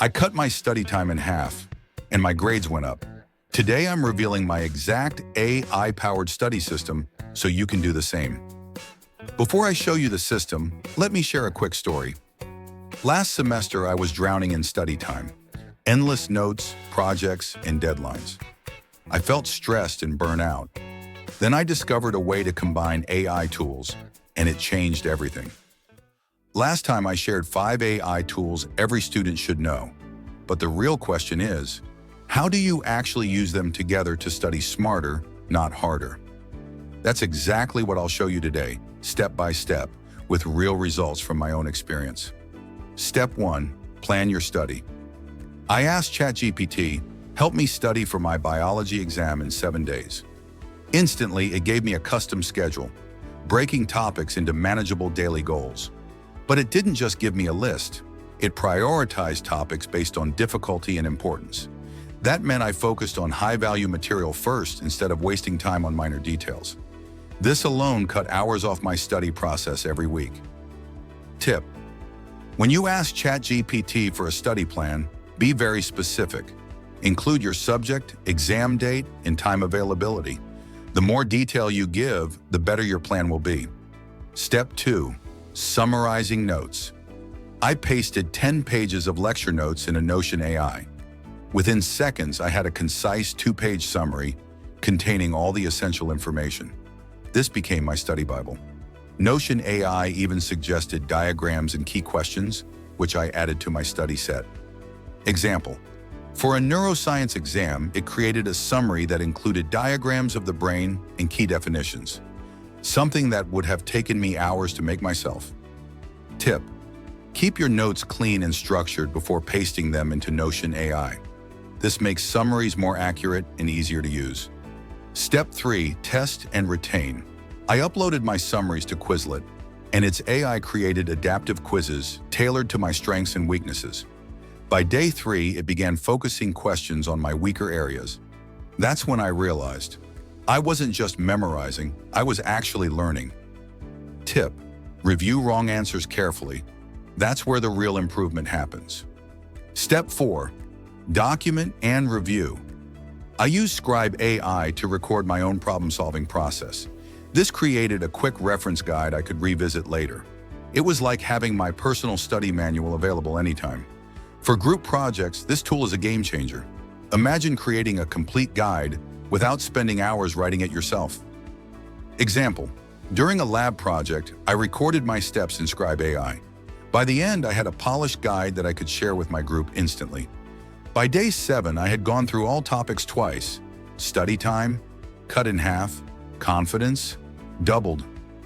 I cut my study time in half, and my grades went up. Today, I'm revealing my exact AI-powered study system so you can do the same. Before I show you the system, let me share a quick story. Last semester, I was drowning in study time. Endless notes, projects, and deadlines. I felt stressed and burnt out. Then I discovered a way to combine AI tools, and it changed everything. Last time I shared 5 AI tools every student should know. But the real question is, how do you actually use them together to study smarter, not harder? That's exactly what I'll show you today, step by step, with real results from my own experience. Step 1, plan your study. I asked ChatGPT, help me study for my biology exam in 7 days. Instantly, it gave me a custom schedule, breaking topics into manageable daily goals. But it didn't just give me a list. It prioritized topics based on difficulty and importance. That meant I focused on high-value material first instead of wasting time on minor details. This alone cut hours off my study process every week. Tip: when you ask ChatGPT for a study plan, be very specific. Include your subject, exam date, and time availability. The more detail you give, the better your plan will be. Step 2, summarizing notes. I pasted 10 pages of lecture notes in a Notion AI. Within seconds, I had a concise 2-page summary containing all the essential information. This became my study Bible. Notion AI even suggested diagrams and key questions, which I added to my study set. Example: for a neuroscience exam, it created a summary that included diagrams of the brain and key definitions, something that would have taken me hours to make myself. Tip: keep your notes clean and structured before pasting them into Notion AI. This makes summaries more accurate and easier to use. Step 3, test and retain. I uploaded my summaries to Quizlet, and its AI created adaptive quizzes tailored to my strengths and weaknesses. By day 3, it began focusing questions on my weaker areas. That's when I realized I wasn't just memorizing, I was actually learning. Tip: review wrong answers carefully. That's where the real improvement happens. Step 4, document and review. I used Scribe AI to record my own problem-solving process. This created a quick reference guide I could revisit later. It was like having my personal study manual available anytime. For group projects, this tool is a game changer. Imagine creating a complete guide without spending hours writing it yourself. Example: during a lab project, I recorded my steps in Scribe AI. By the end, I had a polished guide that I could share with my group instantly. By day 7, I had gone through all topics twice. Study time, cut in half, confidence, doubled.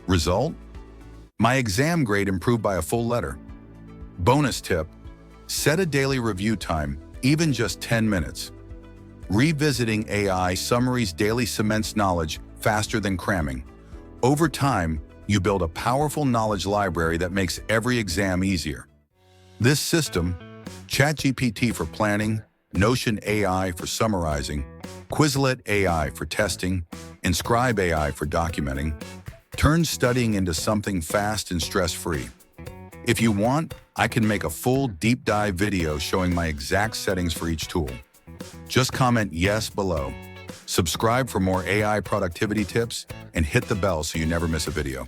Result? My exam grade improved by a full letter. Bonus tip: set a daily review time, even just 10 minutes. Revisiting AI summaries daily cements knowledge faster than cramming. Over time, you build a powerful knowledge library that makes every exam easier. This system, ChatGPT for planning, Notion AI for summarizing, Quizlet AI for testing, and Scribe AI for documenting, turns studying into something fast and stress-free. If you want, I can make a full deep dive video showing my exact settings for each tool. Just comment yes below. Subscribe for more AI productivity tips and hit the bell so you never miss a video.